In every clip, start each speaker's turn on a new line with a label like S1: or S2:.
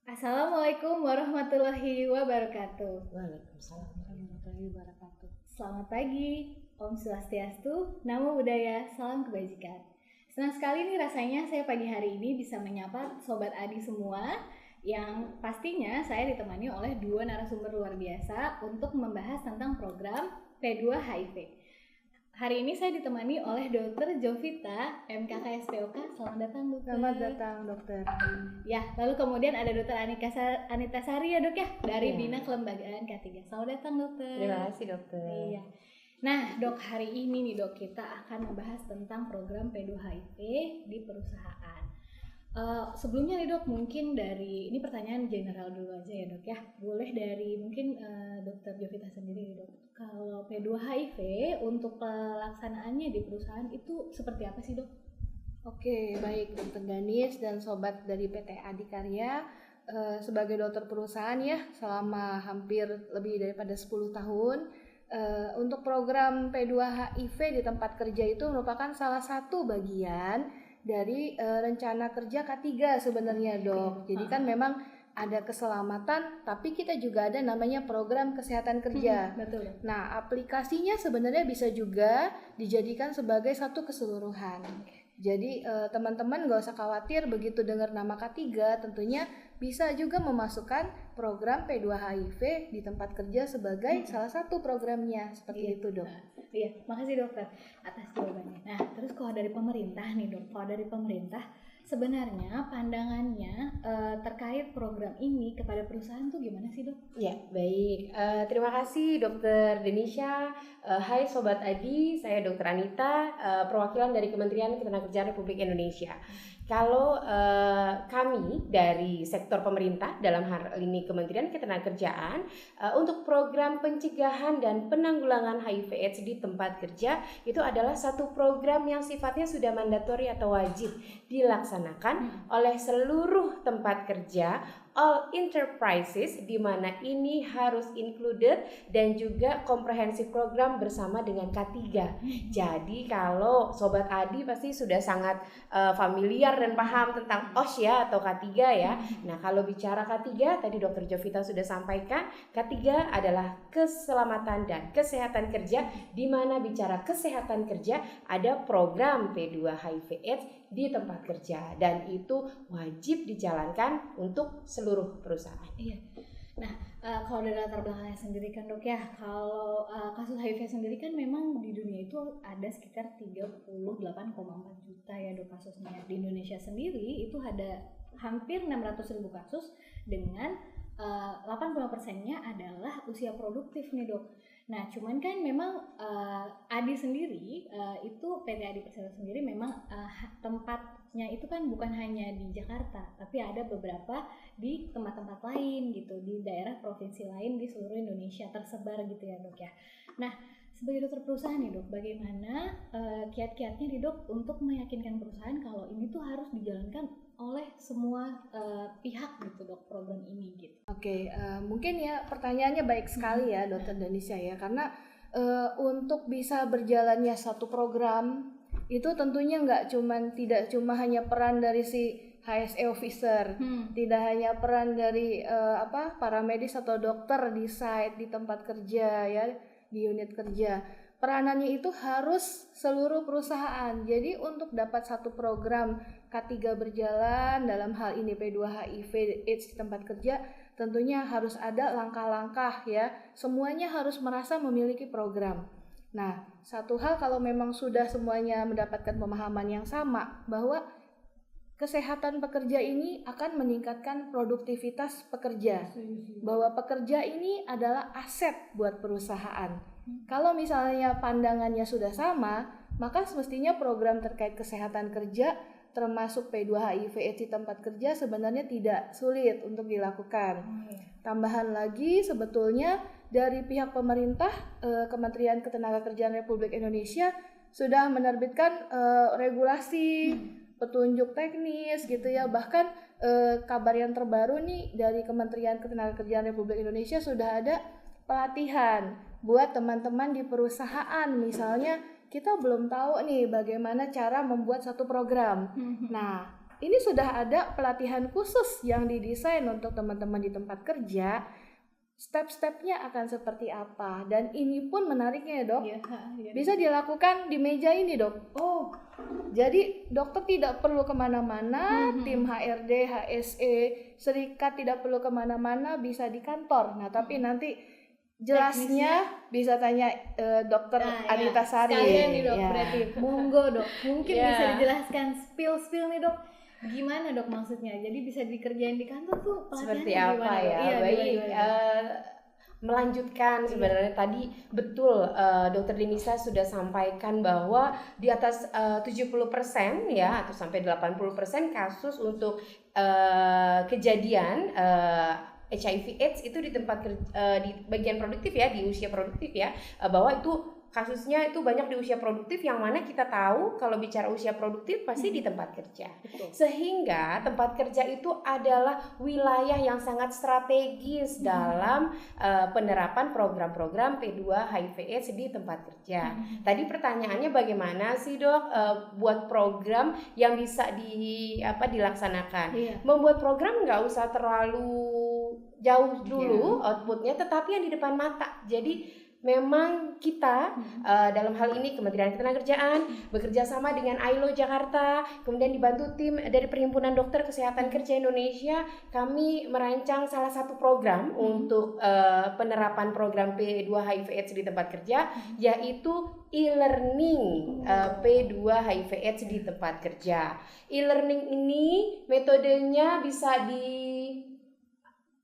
S1: Assalamualaikum warahmatullahi wabarakatuh.
S2: Waalaikumsalam warahmatullahi wabarakatuh.
S1: Selamat pagi, Om Swastiastu, Namo Buddhaya, salam kebajikan. Senang sekali nih rasanya saya pagi hari ini bisa menyapa Sobat Adi semua yang pastinya saya ditemani oleh dua narasumber luar biasa untuk membahas tentang program P2 HIV. Hari ini saya ditemani oleh Dr. Jovita, MKKSPOK. Selamat datang, Dokter.
S2: Selamat datang, Dokter.
S1: Ya, lalu kemudian ada Dr. Anita Sari ya, Dok ya, dari
S2: Iya.
S1: Bina Kelembagaan K3. Selamat datang, Dokter.
S2: Terima kasih, Dokter.
S1: Iya. Nah, Dok, hari ini nih, Dok, kita akan membahas tentang program P2 HIV di perusahaan. Sebelumnya nih, Dok, mungkin dari ini pertanyaan general dulu aja ya, Dok ya. Boleh dari mungkin Dr. Jovita sendiri nih, Dok. Kalau P2 HIV untuk pelaksanaannya di perusahaan itu seperti apa sih, Dok?
S2: Oke, baik Dokter Danis dan sobat dari PT Adikarya. Sebagai dokter perusahaan ya, selama hampir lebih daripada 10 tahun. Untuk program P2 HIV di tempat kerja itu merupakan salah satu bagian dari rencana kerja K3 sebenarnya, Dok. Jadi kan memang ada keselamatan, tapi kita juga ada namanya program kesehatan kerja.
S1: Betul.
S2: Nah, aplikasinya sebenarnya bisa juga dijadikan sebagai satu keseluruhan. Jadi teman-teman gak usah khawatir begitu dengar nama K3, tentunya bisa juga memasukkan program P2 HIV di tempat kerja sebagai salah satu programnya, seperti itu, Dok.
S1: Iya, makasih dokter atas jawabannya. Nah, terus kalau dari pemerintah nih, Dok, kalau dari pemerintah sebenarnya pandangannya terkait program ini kepada perusahaan tuh gimana sih, Dok?
S3: Ya, baik. Terima kasih Dokter Denisha. Hai Sobat Adi, saya Dokter Anita, perwakilan dari Kementerian Ketenagakerjaan Republik Indonesia. Kalau kami dari sektor pemerintah, dalam hal ini Kementerian Ketenagakerjaan, untuk program pencegahan dan penanggulangan HIV/AIDS di tempat kerja itu adalah satu program yang sifatnya sudah mandatori atau wajib dilaksanakan oleh seluruh tempat kerja, all enterprises, di mana ini harus included dan juga komprehensif program bersama dengan K3. Jadi kalau Sobat Adi pasti sudah sangat familiar dan paham tentang OSH ya atau K3 ya. Nah, kalau bicara K3 tadi Dr. Jovita sudah sampaikan, K3 adalah keselamatan dan kesehatan kerja, di mana bicara kesehatan kerja ada program P2 HIV/AIDS di tempat kerja dan itu wajib dijalankan untuk seluruh perusahaan.
S1: Iya. Nah, kalau dari latar belakangnya sendiri kan, Dok ya, kalau kasus HIV sendiri kan memang di dunia itu ada sekitar 38,4 juta ya, Dok, kasusnya. Di Indonesia sendiri itu ada hampir 600.000 kasus dengan 80%-nya adalah usia produktif nih, Dok. Nah, cuman kan memang Adi sendiri itu PT Adi Persero sendiri memang tempatnya itu kan bukan hanya di Jakarta, tapi ada beberapa di tempat-tempat lain gitu, di daerah provinsi lain di seluruh Indonesia tersebar gitu ya, Dok ya. Nah, sebagai dokter perusahaan nih, Dok, bagaimana kiat-kiatnya nih, Dok, untuk meyakinkan perusahaan kalau ini tuh harus dijalankan oleh semua pihak gitu, Dok, program ini gitu.
S2: Oke, mungkin ya pertanyaannya baik sekali ya, Dokter Danisha ya, karena untuk bisa berjalannya satu program itu tentunya tidak cuma hanya peran dari si HSE officer, tidak hanya peran dari para medis atau dokter di site, di tempat kerja ya, di unit kerja. Peranannya itu harus seluruh perusahaan. Jadi untuk dapat satu program K3 berjalan, dalam hal ini P2 HIV/AIDS di tempat kerja, tentunya harus ada langkah-langkah ya. Semuanya harus merasa memiliki program. Nah, satu hal kalau memang sudah semuanya mendapatkan pemahaman yang sama bahwa kesehatan pekerja ini akan meningkatkan produktivitas pekerja, bahwa pekerja ini adalah aset buat perusahaan. Kalau misalnya pandangannya sudah sama, maka semestinya program terkait kesehatan kerja termasuk P2 HIV/AIDS di tempat kerja sebenarnya tidak sulit untuk dilakukan. Tambahan lagi, sebetulnya dari pihak pemerintah, Kementerian Ketenagakerjaan Republik Indonesia sudah menerbitkan regulasi, petunjuk teknis gitu ya. Bahkan kabar yang terbaru nih dari Kementerian Ketenagakerjaan Republik Indonesia sudah ada pelatihan buat teman-teman di perusahaan. Misalnya kita belum tahu nih bagaimana cara membuat satu program. Nah, ini sudah ada pelatihan khusus yang didesain untuk teman-teman di tempat kerja. Step-stepnya akan seperti apa, dan ini pun menariknya ya dok, bisa dilakukan di meja ini dok. Jadi dokter tidak perlu kemana-mana, tim HRD, HSE, serikat tidak perlu kemana-mana, bisa di kantor. Nah tapi nanti jelasnya bisa tanya dokter Anita Sari.
S1: Sekalian nih dok, berarti monggo dok, mungkin bisa dijelaskan spill nih dok. Gimana dok maksudnya? Jadi bisa dikerjain di kantor tuh pelatihannya
S3: seperti apa
S1: gimana,
S3: ya?
S1: Iya,
S3: Baik,
S1: gimana?
S3: Melanjutkan sebenarnya tadi betul Dokter Denisa sudah sampaikan bahwa di atas 70% ya atau sampai 80% kasus untuk kejadian HIV/AIDS itu di tempat di bagian produktif ya, di usia produktif ya, bahwa itu kasusnya itu banyak di usia produktif, yang mana kita tahu kalau bicara usia produktif pasti di tempat kerja. Sehingga tempat kerja itu adalah wilayah yang sangat strategis dalam penerapan program-program P2 HIV/AIDS di tempat kerja. Tadi pertanyaannya bagaimana sih dok buat program yang bisa dilaksanakan? Membuat program nggak usah terlalu jauh dulu outputnya, tetapi yang di depan mata. Jadi memang kita dalam hal ini Kementerian Ketenagakerjaan bekerja sama dengan ILO Jakarta, kemudian dibantu tim dari Perhimpunan Dokter Kesehatan Kerja Indonesia, kami merancang salah satu program untuk penerapan program P2 HIV/AIDS di tempat kerja, yaitu e-learning P2 HIV/AIDS di tempat kerja. E-learning ini metodenya bisa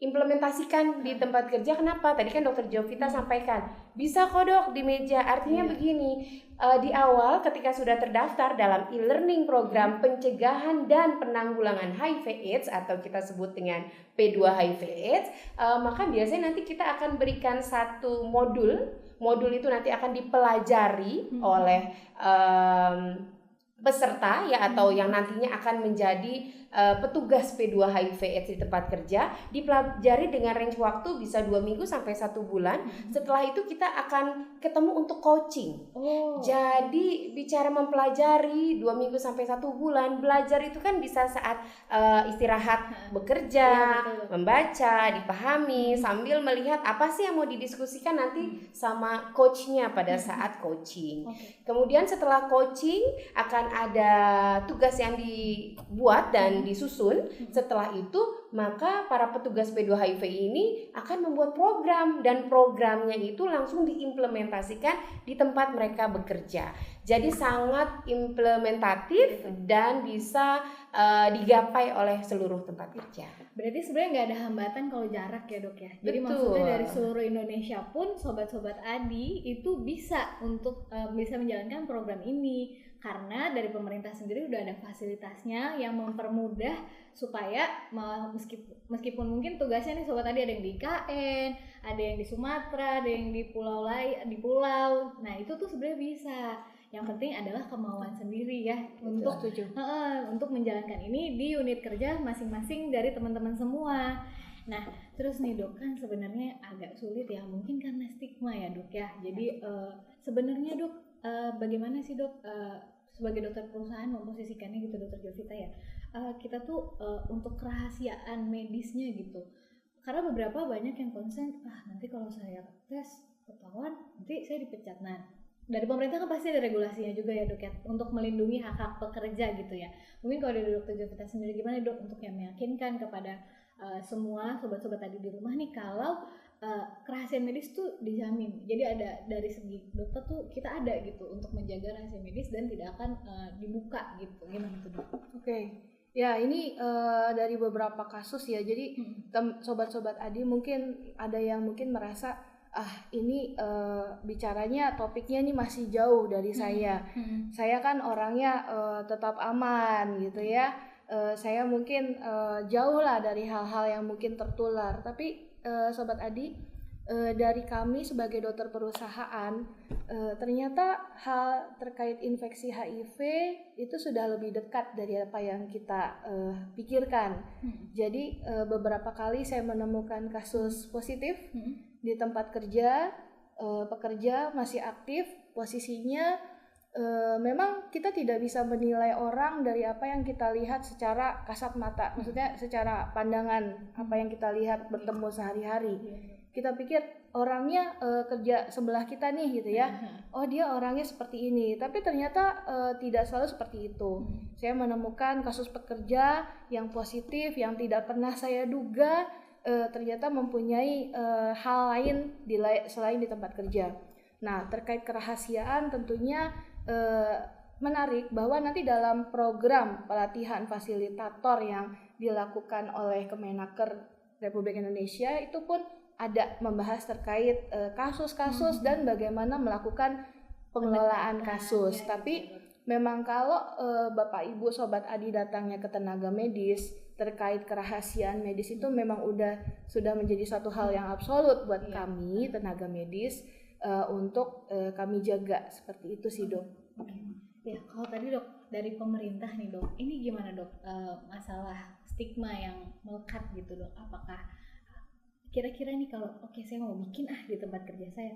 S3: implementasikan di tempat kerja. Kenapa? Tadi kan Dokter Jovita sampaikan bisa kok dok di meja. Artinya begini, di awal ketika sudah terdaftar dalam e-learning program pencegahan dan penanggulangan HIV/AIDS atau kita sebut dengan P2 HIV/AIDS, maka biasanya nanti kita akan berikan satu modul itu nanti akan dipelajari oleh peserta ya, atau yang nantinya akan menjadi petugas P2 HIV/AIDS di tempat kerja, dipelajari dengan range waktu bisa 2 minggu sampai 1 bulan. Setelah itu kita akan ketemu untuk coaching. Jadi bicara mempelajari 2 minggu sampai 1 bulan, belajar itu kan bisa saat istirahat bekerja, membaca, dipahami, sambil melihat apa sih yang mau didiskusikan nanti sama coachnya pada saat coaching. Kemudian setelah coaching akan ada tugas yang dibuat dan disusun. Setelah itu maka para petugas P2 HIV ini akan membuat program, dan programnya itu langsung diimplementasikan di tempat mereka bekerja. Jadi sangat implementatif dan bisa digapai oleh seluruh tempat kerja.
S1: Berarti sebenarnya nggak ada hambatan kalau jarak ya dok ya. Jadi maksudnya dari seluruh Indonesia pun sobat-sobat Adi itu bisa untuk bisa menjalankan program ini, karena dari pemerintah sendiri udah ada fasilitasnya yang mempermudah supaya meskipun mungkin tugasnya nih sobat tadi ada yang di IKN, ada yang di Sumatera, ada yang di pulau lain, di pulau. Nah itu tuh sebenarnya bisa. Yang penting adalah kemauan sendiri ya untuk menjalankan ini di unit kerja masing-masing dari teman-teman semua. Nah terus nih dok, kan sebenarnya agak sulit ya, mungkin karena stigma ya dok ya. Jadi sebenarnya dok, bagaimana sih dok sebagai dokter perusahaan memposisikannya gitu, dokter Jovita ya, kita tuh untuk kerahasiaan medisnya gitu, karena beberapa banyak yang concern, nanti kalau saya tes ketahuan nanti saya dipecat. Nah dari pemerintah kan pasti ada regulasinya juga ya dok ya, untuk melindungi hak-hak pekerja gitu ya. Mungkin kalau dari dokter Jovita sendiri gimana dok untuk yang meyakinkan kepada semua sobat-sobat tadi di rumah nih kalau kerahasiaan medis tuh dijamin. Jadi ada dari segi dokter tuh kita ada gitu untuk menjaga rahasia medis dan tidak akan dibuka gitu. Gimana tuh dok?
S2: Ya ini dari beberapa kasus ya. Jadi sobat-sobat Adi mungkin ada yang mungkin merasa ini bicaranya topiknya ini masih jauh dari saya. Saya kan orangnya tetap aman gitu ya. Saya mungkin jauh lah dari hal-hal yang mungkin tertular. Tapi Sobat Adi, dari kami sebagai dokter perusahaan, ternyata hal terkait infeksi HIV itu sudah lebih dekat dari apa yang kita pikirkan. Jadi beberapa kali saya menemukan kasus positif di tempat kerja, pekerja masih aktif, posisinya memang kita tidak bisa menilai orang dari apa yang kita lihat secara kasat mata, maksudnya secara pandangan apa yang kita lihat bertemu sehari-hari. Kita pikir orangnya kerja sebelah kita nih gitu ya, oh dia orangnya seperti ini, tapi ternyata tidak selalu seperti itu. Saya menemukan kasus pekerja yang positif yang tidak pernah saya duga ternyata mempunyai hal lain selain di tempat kerja. Nah, terkait kerahasiaan tentunya menarik bahwa nanti dalam program pelatihan fasilitator yang dilakukan oleh Kemenaker Republik Indonesia itu pun ada membahas terkait kasus-kasus dan bagaimana melakukan pengelolaan kasus. Tapi memang kalau Bapak Ibu Sobat Adi datangnya ke tenaga medis terkait kerahasiaan medis itu memang sudah menjadi satu hal yang absolut buat kami tenaga medis untuk kami jaga, seperti itu sih dok.
S1: Ya, kalau tadi dok dari pemerintah nih dok, ini gimana dok masalah stigma yang melekat gitu dok? Apakah kira-kira nih kalau saya mau bikin di tempat kerja saya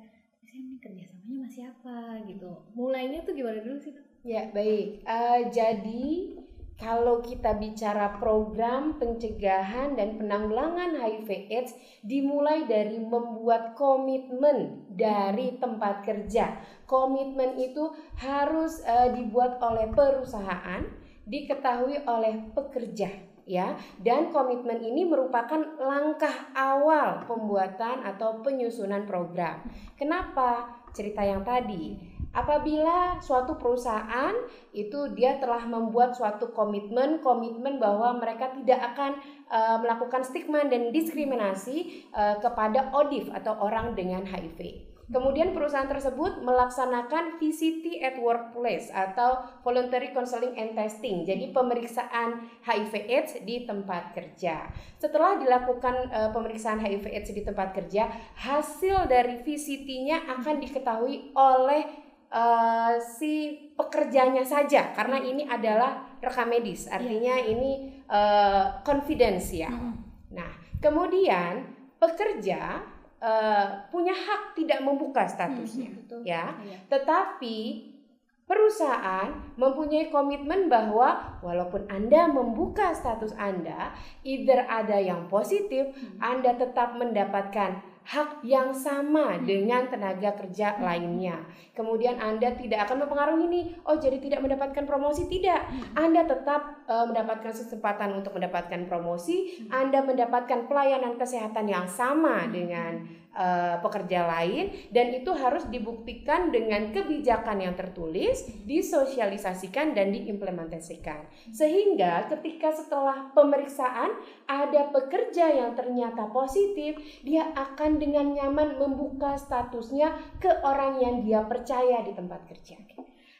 S1: ini kerjasamanya masih apa gitu? Mulainya tuh gimana dulu sih dok?
S3: Ya baik, jadi kalau kita bicara program pencegahan dan penanggulangan HIV/AIDS dimulai dari membuat komitmen dari tempat kerja. Komitmen itu harus dibuat oleh perusahaan, diketahui oleh pekerja, ya. Dan komitmen ini merupakan langkah awal pembuatan atau penyusunan program. Kenapa? Cerita yang tadi. Apabila suatu perusahaan itu dia telah membuat suatu komitmen bahwa mereka tidak akan melakukan stigma dan diskriminasi kepada ODIF atau orang dengan HIV. Kemudian perusahaan tersebut melaksanakan VCT at Workplace atau Voluntary Counseling and Testing, jadi pemeriksaan HIV/AIDS di tempat kerja. Setelah dilakukan pemeriksaan HIV/AIDS di tempat kerja, hasil dari VCT-nya akan diketahui oleh si pekerjanya saja, karena ini adalah rekam medis, artinya ini confidence ya. Nah, kemudian pekerja punya hak tidak membuka statusnya, ya. Tetapi perusahaan mempunyai komitmen bahwa walaupun Anda membuka status Anda, either ada yang positif, Anda tetap mendapatkan hak yang sama dengan tenaga kerja lainnya. Kemudian Anda tidak akan mempengaruhi ini, jadi tidak mendapatkan promosi, tidak. Anda tetap mendapatkan kesempatan untuk mendapatkan promosi, Anda mendapatkan pelayanan kesehatan yang sama dengan pekerja lain, dan itu harus dibuktikan dengan kebijakan yang tertulis, disosialisasikan dan diimplementasikan. Sehingga ketika setelah pemeriksaan ada pekerja yang ternyata positif, dia akan dengan nyaman membuka statusnya ke orang yang dia percaya di tempat kerja.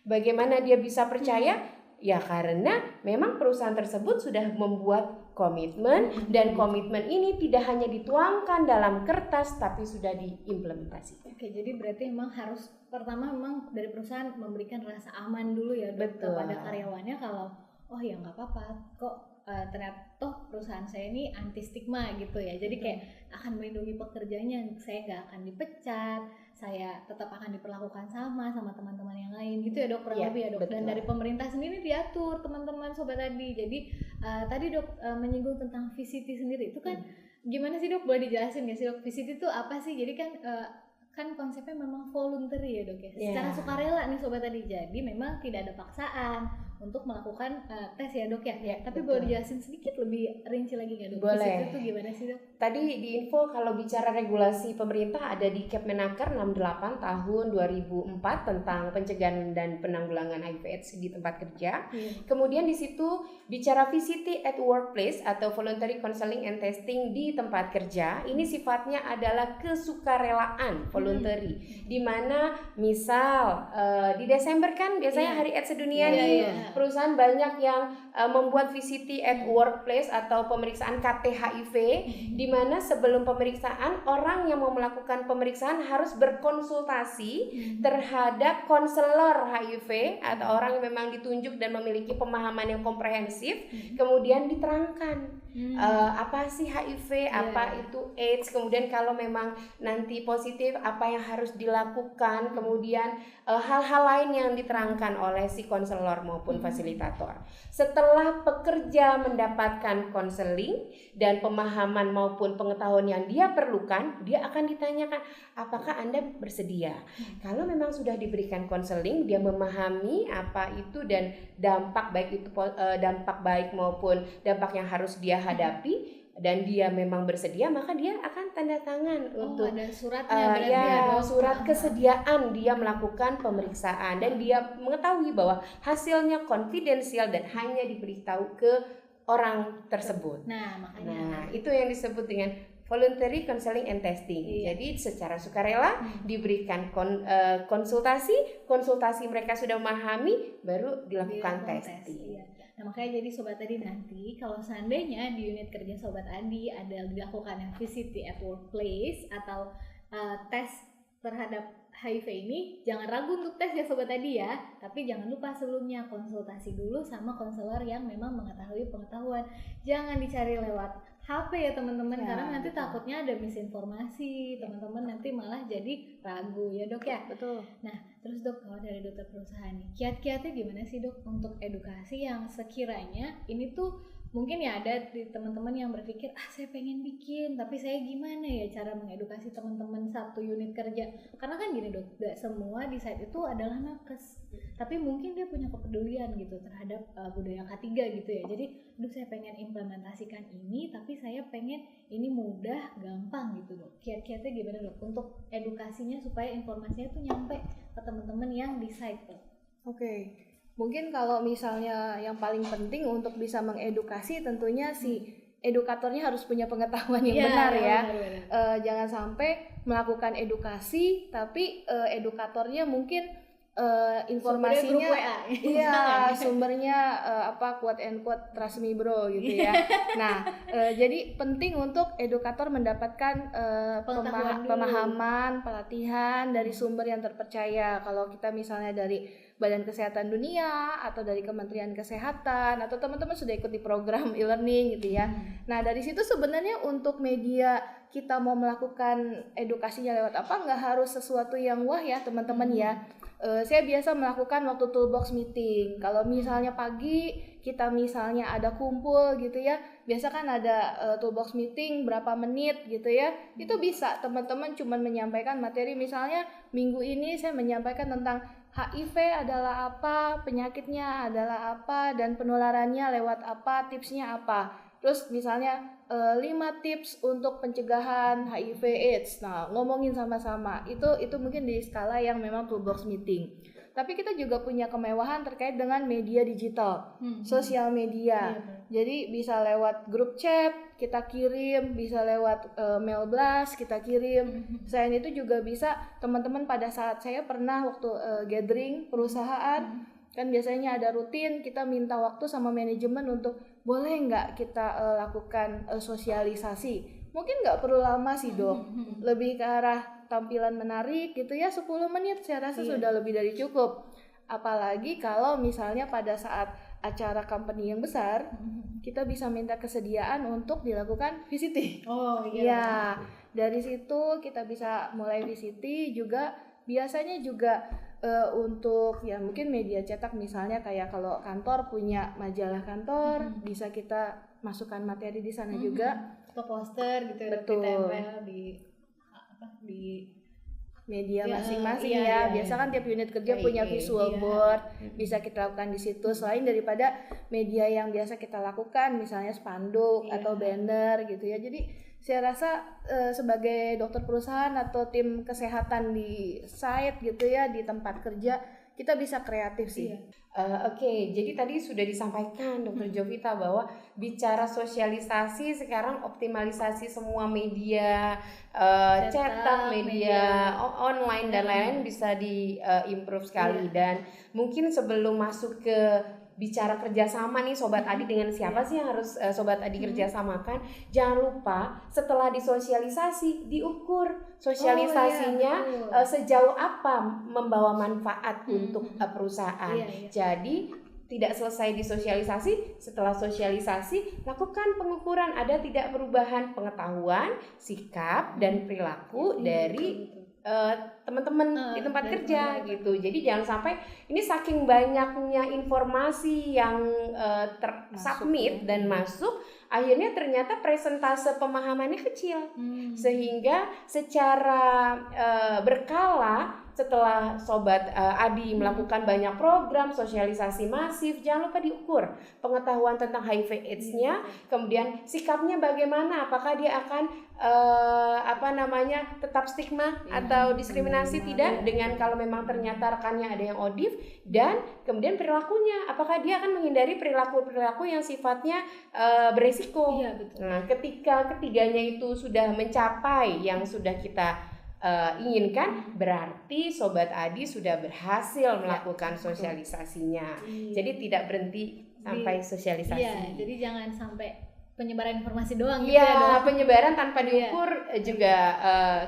S3: Bagaimana dia bisa percaya? Ya karena memang perusahaan tersebut sudah membuat komitmen, dan komitmen ini tidak hanya dituangkan dalam kertas tapi sudah diimplementasikan.
S1: Oke, jadi berarti memang harus pertama memang dari perusahaan memberikan rasa aman dulu ya kepada karyawannya, kalau ya nggak apa-apa kok, ternyata perusahaan saya ini anti stigma gitu ya, jadi kayak akan melindungi pekerjanya, saya nggak akan dipecat, saya tetap akan diperlakukan sama teman-teman yang lain gitu ya dok, kurang lebih ya dok.
S3: Betul.
S1: Dan dari pemerintah sendiri diatur teman-teman sobat tadi. Jadi tadi dok menyinggung tentang VCT sendiri itu kan gimana sih dok, boleh dijelasin nggak sih dok VCT itu apa sih? Jadi kan konsepnya memang voluntary ya dok ya, secara sukarela nih sobat tadi, jadi memang tidak ada paksaan untuk melakukan tes ya dok ya. Tapi boleh dijelasin sedikit lebih rinci lagi nggak dok?
S3: Boleh.
S1: VCT itu gimana sih dok?
S3: Tadi di info kalau bicara regulasi pemerintah ada di Kemenaker 68 tahun 2004 tentang pencegahan dan penanggulangan HIV/AIDS di tempat kerja. Kemudian di situ bicara VCT at Workplace atau Voluntary Counseling and Testing di tempat kerja. Ini sifatnya adalah kesukarelaan voluntary. Di mana misal di Desember kan biasanya Hari AIDS sedunia nih. Perusahaan banyak yang membuat VCT at workplace atau pemeriksaan KT-HIV, di mana sebelum pemeriksaan orang yang mau melakukan pemeriksaan harus berkonsultasi terhadap konselor HIV atau orang yang memang ditunjuk dan memiliki pemahaman yang komprehensif, kemudian diterangkan apa sih HIV, apa itu AIDS, kemudian kalau memang nanti positif apa yang harus dilakukan, kemudian hal-hal lain yang diterangkan oleh si konselor maupun fasilitator. Setelah pekerja mendapatkan konseling dan pemahaman maupun pengetahuan yang dia perlukan, dia akan ditanyakan, apakah Anda bersedia? Kalau memang sudah diberikan konseling, dia memahami apa itu dan dampak baik itu dampak baik maupun dampak yang harus dia hadapi, dan dia memang bersedia, maka dia akan tanda tangan untuk
S1: ada suratnya,
S3: surat kesediaan dia melakukan pemeriksaan, dan dia mengetahui bahwa hasilnya konfidensial dan hanya diberitahu ke orang tersebut.
S1: Makanya
S3: Itu yang disebut dengan voluntary counseling and testing. Jadi secara sukarela diberikan konsultasi mereka sudah memahami, baru dilakukan testing.
S1: Nah, makanya jadi Sobat Adi nanti kalau seandainya di unit kerja Sobat Adi ada dilakukan yang VCT at workplace atau tes terhadap HIV ini, jangan ragu untuk tes ya Sobat Adi ya, tapi jangan lupa sebelumnya konsultasi dulu sama konselor yang memang mengetahui pengetahuan. Jangan dicari lewat HP ya teman-teman, karena nanti takutnya ada misinformasi, teman-teman nanti malah jadi ragu ya Dok ya.
S2: Betul.
S1: Nah terus Dok, kalau dari dokter perusahaan nih, kiat-kiatnya gimana sih Dok untuk edukasi yang sekiranya ini tuh mungkin ya ada di teman-teman yang berpikir saya pengen bikin, tapi saya gimana ya cara mengedukasi teman-teman satu unit kerja, karena kan gini Dok, gak semua di site itu adalah nakes, tapi mungkin dia punya kepedulian gitu terhadap budaya K3 gitu ya. Jadi saya pengen implementasikan ini, tapi saya pengen ini mudah, gampang gitu Dok. Kiat-kiatnya gimana Dok untuk edukasinya supaya informasinya tuh nyampe ke teman-teman yang di site Dok?
S2: Oke. Mungkin kalau misalnya yang paling penting untuk bisa mengedukasi, tentunya si edukatornya harus punya pengetahuan yang benar ya. Jangan sampai melakukan edukasi tapi edukatornya mungkin informasinya sumbernya quote and quote trust me bro gitu ya. Nah, jadi penting untuk edukator mendapatkan pemahaman, pelatihan dari sumber yang terpercaya. Kalau kita misalnya dari Badan Kesehatan Dunia atau dari Kementerian Kesehatan atau teman-teman sudah ikut di program e-learning gitu ya. Nah, dari situ sebenarnya untuk media kita mau melakukan edukasinya lewat apa, nggak harus sesuatu yang wah ya teman-teman ya. Saya biasa melakukan waktu toolbox meeting. Kalau misalnya pagi kita misalnya ada kumpul gitu ya, biasa kan ada toolbox meeting berapa menit gitu ya. Itu bisa teman-teman cuman menyampaikan materi, misalnya minggu ini saya menyampaikan tentang HIV adalah apa, penyakitnya adalah apa, dan penularannya lewat apa, tipsnya apa. Terus misalnya 5 tips untuk pencegahan HIV AIDS. Nah, ngomongin sama-sama. Itu mungkin di skala yang memang toolbox meeting. Tapi kita juga punya kemewahan terkait dengan media digital, sosial media. Jadi bisa lewat grup chat kita kirim, bisa lewat mail blast kita kirim. Selain itu juga bisa teman-teman, pada saat saya pernah waktu gathering perusahaan, kan biasanya ada rutin kita minta waktu sama manajemen untuk boleh nggak kita lakukan sosialisasi. Mungkin nggak perlu lama sih Dok, lebih ke arah tampilan menarik gitu ya, 10 menit saya rasa sudah lebih dari cukup. Apalagi kalau misalnya pada saat acara company yang besar, kita bisa minta kesediaan untuk dilakukan VCT. Ya, dari situ kita bisa mulai VCT juga. Biasanya juga untuk ya mungkin media cetak, misalnya kayak kalau kantor punya majalah kantor, bisa kita masukkan materi di sana juga.
S1: Atau poster gitu, ditempel di
S2: media masing-masing ya. Biasa kan tiap unit kerja punya visual board, bisa kita lakukan di situ. Selain daripada media yang biasa kita lakukan, misalnya spanduk atau banner gitu ya. Jadi saya rasa sebagai dokter perusahaan atau tim kesehatan di site gitu ya, di tempat kerja, kita bisa kreatif sih.
S3: Oke, jadi tadi sudah disampaikan Dr. Jovita bahwa bicara sosialisasi, sekarang optimalisasi semua media cetak, media online dan lain-lain bisa di improve sekali. Dan mungkin sebelum masuk ke bicara kerjasama nih Sobat Adi dengan siapa sih yang harus Sobat Adi kerjasamakan, jangan lupa setelah disosialisasi diukur sosialisasinya sejauh apa membawa manfaat untuk perusahaan. Jadi tidak selesai disosialisasi, setelah sosialisasi lakukan pengukuran ada tidak perubahan pengetahuan, sikap dan perilaku dari teman-teman di tempat kerja gitu. Jadi jangan sampai ini saking banyaknya informasi yang tersubmit dan masuk, akhirnya ternyata presentase pemahamannya kecil, sehingga secara berkala setelah Sobat Adi melakukan banyak program sosialisasi masif, jangan lupa diukur pengetahuan tentang HIV/AIDS-nya, kemudian sikapnya bagaimana, apakah dia akan tetap stigma atau diskriminasi tidak dengan kalau memang ternyata rekannya ada yang ODIF, dan kemudian perilakunya, apakah dia akan menghindari perilaku-perilaku yang sifatnya beresiko. Nah, ketika ketiganya itu sudah mencapai yang sudah kita inginkan, berarti Sobat Adi sudah berhasil melakukan sosialisasinya. Jadi tidak berhenti sampai sosialisasi.
S1: Iya, jadi jangan sampai penyebaran informasi doang gitu ya.
S3: Iya, penyebaran tanpa diukur juga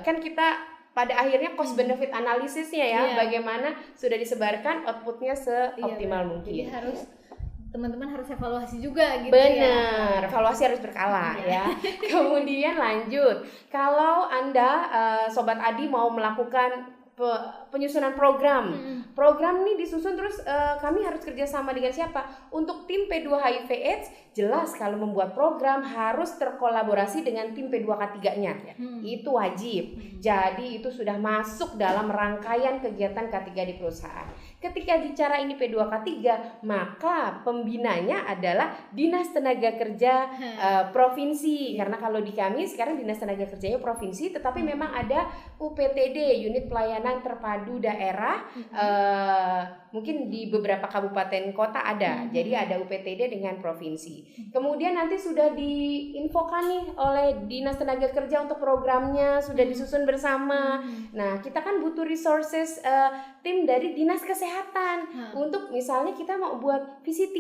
S3: kan kita pada akhirnya cost benefit analisisnya ya, bagaimana sudah disebarkan outputnya seoptimal mungkin.
S1: Jadi harus teman-teman harus evaluasi juga gitu.
S3: Benar, evaluasi harus berkala ya. Kemudian lanjut, kalau Anda Sobat Adi mau melakukan penyusunan program nih disusun terus, kami harus kerjasama dengan siapa? Untuk tim P2 HIV/AIDS, jelas kalau membuat program harus terkolaborasi dengan tim P2K3-nya. Itu wajib. Jadi itu sudah masuk dalam rangkaian kegiatan K3 di perusahaan. Ketika bicara ini P2K3, maka pembinanya adalah Dinas Tenaga Kerja provinsi. Karena kalau di kami sekarang Dinas Tenaga Kerjanya provinsi, tetapi memang ada UPTD, Unit Pelayanan Terpadu Daerah. Mungkin di beberapa kabupaten kota ada. Jadi ada UPTD dengan provinsi. Kemudian nanti sudah diinfokan nih oleh Dinas Tenaga Kerja untuk programnya, sudah disusun bersama. Nah, kita kan butuh resources tim dari Dinas Kesehatan untuk misalnya kita mau buat VCT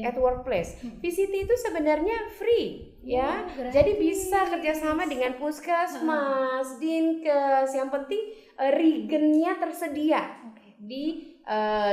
S3: at workplace. VCT itu sebenarnya free ya. Jadi bisa kerjasama dengan puskesmas, dinkes. Yang penting regennya tersedia di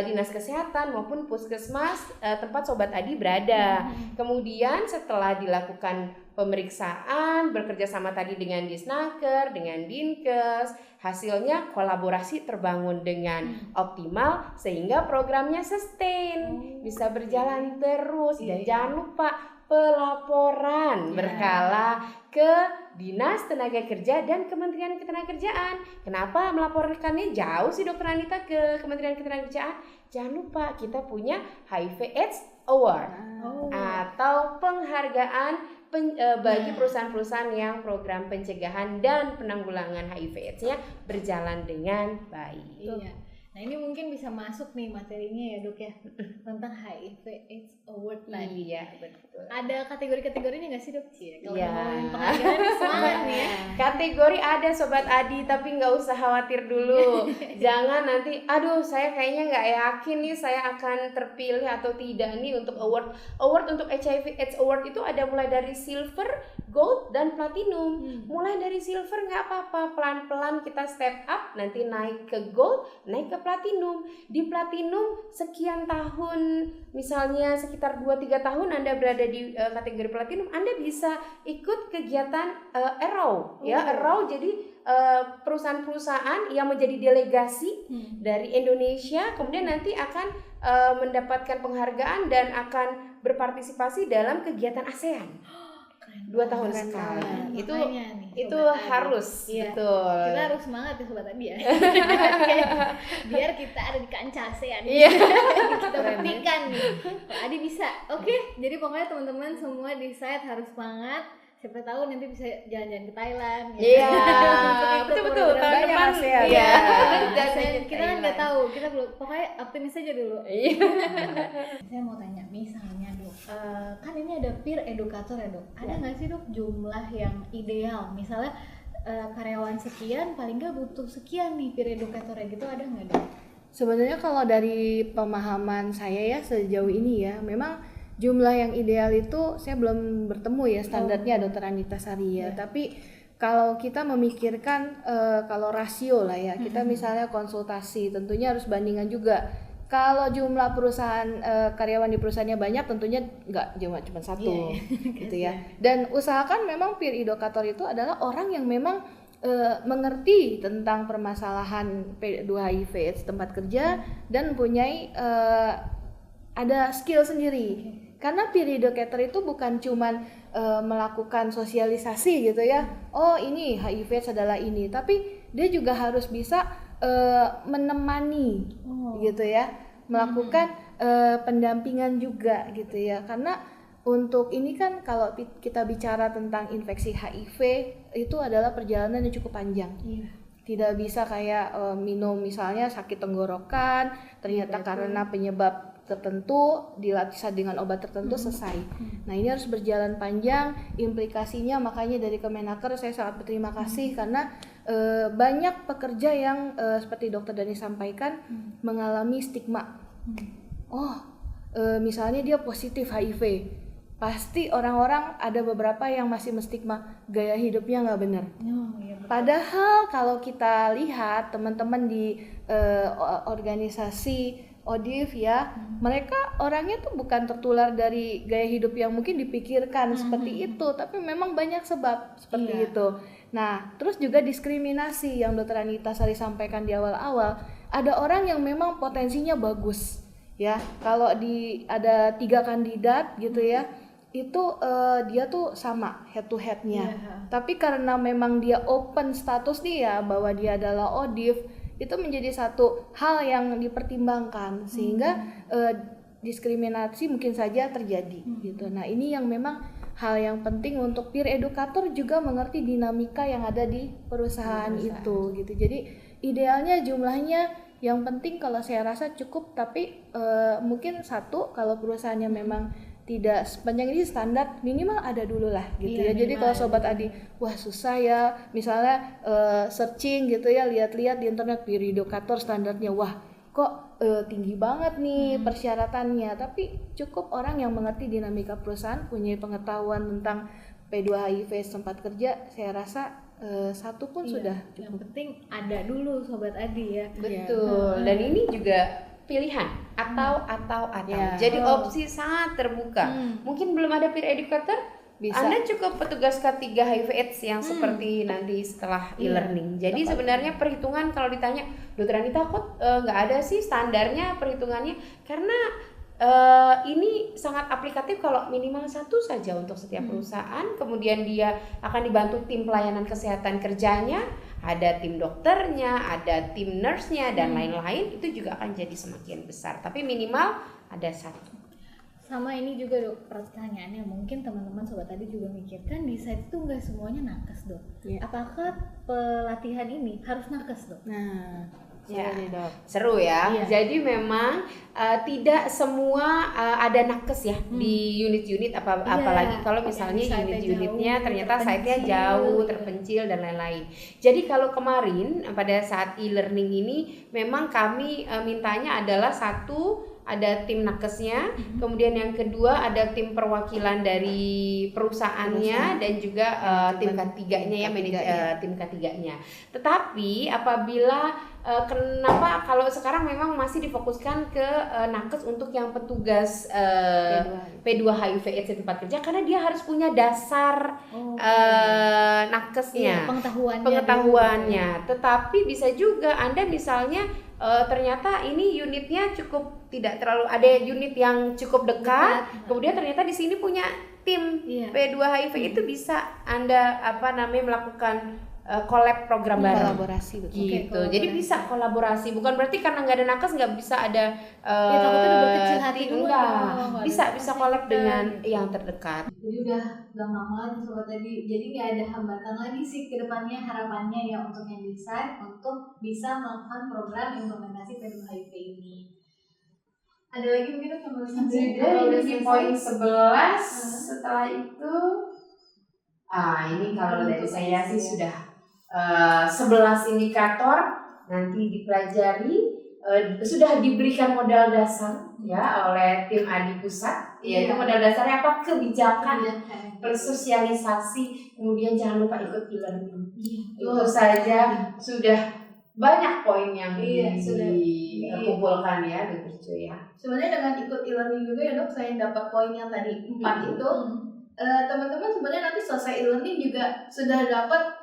S3: Dinas Kesehatan maupun puskesmas tempat Sobat Adi berada. Kemudian setelah dilakukan pemeriksaan, bekerja sama tadi dengan Disnaker, dengan Dinkes, hasilnya kolaborasi terbangun dengan optimal sehingga programnya sustain, bisa berjalan terus. Dan jangan lupa pelaporan berkala ke Dinas Tenaga Kerja dan Kementerian Ketenagakerjaan. Kenapa melaporkannya jauh sih Dokter Anita ke Kementerian Ketenagakerjaan? Jangan lupa kita punya HIV/AIDS Award atau penghargaan bagi perusahaan-perusahaan yang program pencegahan dan penanggulangan HIV/AIDS-nya berjalan dengan baik.
S1: Iya. Nah, ini mungkin bisa masuk nih materinya ya Dok ya, tentang HIV/AIDS Award tadi.
S3: Iya, betul.
S1: Ada kategori-kategorinya nggak sih Dok? Kalau
S3: Iya.
S1: ngomongin penghargaan semangat nih ya.
S3: Kategori ada Sobat Adi, tapi nggak usah khawatir dulu. Jangan nanti, aduh saya kayaknya nggak yakin nih saya akan terpilih atau tidak nih untuk award. Award untuk HIV/AIDS Award itu ada mulai dari silver, gold, dan platinum. Mulai dari silver nggak apa-apa, pelan-pelan kita step up, nanti naik ke gold, naik ke platinum. Di platinum sekian tahun, misalnya sekitar 2-3 tahun Anda berada di kategori platinum, Anda bisa ikut kegiatan Arrow ya. Arrow jadi perusahaan-perusahaan yang menjadi delegasi dari Indonesia, kemudian nanti akan mendapatkan penghargaan dan akan berpartisipasi dalam kegiatan ASEAN. 2 tahun sekali. Itu harus betul.
S1: Kita harus semangat ya Sobat Adi ya. Biar kita ada di kancah ASEAN. Kita buktikan nih. Adi bisa. Oke, jadi pokoknya teman-teman semua di site harus semangat. Siapa tahu nanti bisa jalan-jalan ke Thailand.
S3: Iya, betul-betul. Tahun depan
S2: ya.
S1: Kita kan nggak tahu. Kita belum. Pokoknya optimis aja dulu. Saya mau tanya, misalnya Dok, kan ini ada peer educator ya Dok. Ada nggak sih Dok jumlah yang ideal? Misalnya karyawan sekian, paling nggak butuh sekian nih peer educator gitu, ada nggak Dok?
S2: Sebenarnya kalau dari pemahaman saya ya sejauh ini ya, memang jumlah yang ideal itu saya belum bertemu ya standarnya Dokter Anita Sari ya. Tapi kalau kita memikirkan kalau rasio lah ya, kita misalnya konsultasi tentunya harus bandingan juga. Kalau jumlah perusahaan karyawan di perusahaannya banyak, tentunya nggak cuma satu, gitu ya. Dan usahakan memang peer educator itu adalah orang yang memang mengerti tentang permasalahan P2HIV AIDS tempat kerja dan mempunyai ada skill sendiri. Karena peer educator itu bukan cuman melakukan sosialisasi gitu ya. Oh ini HIV adalah ini, tapi dia juga harus bisa menemani gitu ya, melakukan pendampingan juga gitu ya. Karena untuk ini kan kalau kita bicara tentang infeksi HIV itu adalah perjalanan yang cukup panjang. Tidak bisa kayak minum misalnya sakit tenggorokan, ternyata karena penyebab tertentu dilatih dengan obat tertentu selesai. Nah ini harus berjalan panjang, implikasinya makanya dari Kemenaker saya sangat berterima kasih karena banyak pekerja yang seperti Dokter Dani sampaikan mengalami stigma. Misalnya dia positif HIV, pasti orang-orang ada beberapa yang masih menstigma gaya hidupnya nggak benar. Padahal kalau kita lihat teman-teman di organisasi ODIF ya, mereka orangnya tuh bukan tertular dari gaya hidup yang mungkin dipikirkan seperti itu, tapi memang banyak sebab seperti itu. Nah, terus juga diskriminasi yang Dokter Anita Sari sampaikan di awal-awal, ada orang yang memang potensinya bagus ya. Kalau ada 3 kandidat gitu ya, itu dia tuh sama head to headnya. Tapi karena memang dia open status dia bahwa dia adalah ODIF, itu menjadi satu hal yang dipertimbangkan sehingga diskriminasi mungkin saja terjadi gitu. Nah ini yang memang hal yang penting untuk peer educator juga mengerti dinamika yang ada di perusahaan itu gitu. Jadi idealnya jumlahnya yang penting kalau saya rasa cukup, tapi mungkin 1 kalau perusahaannya memang tidak sepanjang ini standar minimal ada dulu lah gitu ya. Jadi kalau sobat Adi wah susah ya misalnya searching gitu ya, lihat-lihat di internet peer educator standarnya wah kok tinggi banget nih persyaratannya, tapi cukup orang yang mengerti dinamika perusahaan, punya pengetahuan tentang P2HIV tempat kerja, saya rasa 1 pun sudah cukup.
S1: Yang penting ada dulu sobat Adi ya.
S3: Betul. Dan ini juga pilihan atau. Jadi opsi sangat terbuka. Mungkin belum ada peer educator, bisa. Anda cukup petugas K3 HIV/AIDS yang seperti nanti setelah e-learning. Jadi sebenarnya perhitungan kalau ditanya, Dokter Anita kok nggak ada sih standarnya perhitungannya? Karena ini sangat aplikatif kalau minimal 1 saja untuk setiap perusahaan. Kemudian dia akan dibantu tim pelayanan kesehatan kerjanya, ada tim dokternya, ada tim nurse-nya dan lain-lain. Itu juga akan jadi semakin besar. Tapi minimal ada 1.
S1: Sama ini juga Dok, pertanyaannya mungkin teman-teman sobat tadi juga mikirkan di site itu nggak semuanya nakes Dok. Apakah pelatihan ini harus nakes Dok?
S2: Nah
S3: seru ya. Jadi memang tidak semua ada nakes ya di unit-unit apalagi kalau misalnya unit-unitnya ternyata site-nya jauh, terpencil dan lain-lain. Jadi kalau kemarin pada saat e-learning ini memang kami mintanya adalah 1 ada tim nakesnya, kemudian yang kedua ada tim perwakilan dari perusahaannya dan juga tim K3-nya ya, tim K3-nya. Tetapi apabila kenapa kalau sekarang memang masih difokuskan ke nakes untuk yang petugas P2HIV/AIDS di tempat kerja, karena dia harus punya dasar nakesnya, pengetahuannya. Tetapi bisa juga Anda misalnya ternyata ini unitnya cukup tidak terlalu, ada unit yang cukup dekat. Kemudian ternyata di sini punya tim P2HIV, itu bisa Anda melakukan collab program bareng,
S2: kolaborasi
S3: gitu. Jadi bisa kolaborasi, bukan berarti karena nggak ada nakes nggak bisa ada
S1: berkecil hati dulu,
S3: bisa collab dengan yang terdekat.
S1: Jadi udah gampang lagi sobat tadi, jadi nggak ada hambatan lagi sih ke depannya, harapannya ya untuk yang desain untuk bisa melakukan program implementasi P2HIV ini. Ada lagi mungkin yang mau
S3: disampaikan? Di poin 11 setelah itu ini kalau dari saya sih sudah 11 indikator nanti dipelajari. sudah diberikan modal dasar ya oleh tim ADI pusat, yaitu modal dasarnya apa? Kebijakan, bersosialisasi, kemudian jangan lupa ikut e-learning. Itu saja sudah banyak poin yang dikumpulkan ya, Dr. Cuy ya.
S2: Sebenarnya dengan ikut e-learning juga ya dok, saya dapat poin yang tadi 4 itu. Teman-teman sebenarnya nanti selesai e-learning juga sudah dapat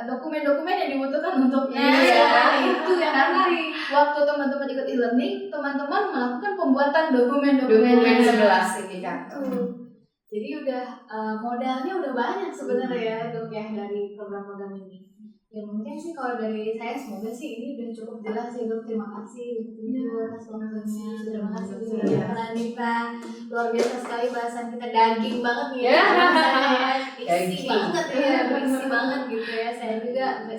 S2: dokumen-dokumen yang dibutuhkan untuk
S1: itu yang
S2: karena waktu teman-teman ikut e-learning, teman-teman melakukan pembuatan dokumen-dokumen
S3: 11 indikator.
S1: Jadi udah modalnya udah banyak sebenarnya ya dok ya dari program-program ini. Ya mungkin sih kalau dari saya semoga sih ini udah cukup jelas ya dok. Terima kasih atas waktunya. Terima kasih Dr. Anita. Luar biasa sekali bahasan kita, daging banget nih ya. Isi banget ya, isi banget gitu ya. Saya juga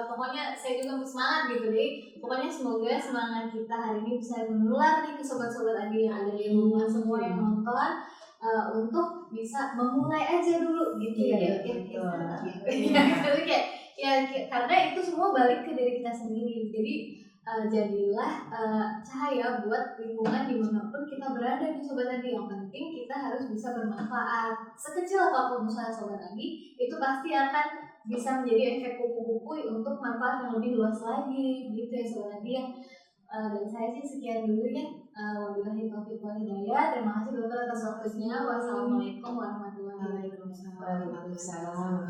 S1: pokoknya saya juga semangat gitu deh. Pokoknya semoga semangat kita hari ini bisa menular nih ke sobat-sobat Adi yang ada di rumah semua yang nonton. Untuk bisa memulai aja dulu gitu ya. Karena itu semua balik ke diri kita sendiri. Jadi jadilah cahaya buat lingkungan dimanapun kita berada nih sobat Adi. Yang penting kita harus bisa bermanfaat. Sekecil apapun usaha sobat Adi, itu pasti akan bisa menjadi efek kupu-kupu untuk manfaat yang lebih luas lagi gitu ya sobat Adi ya. Dan saya sih sekian dulu ya. Wabillahi taufiq wal hidayah. Terima kasih dokter atas waktunya. Wassalamualaikum warahmatullahi wabarakatuh.
S3: Waalaikumsalam.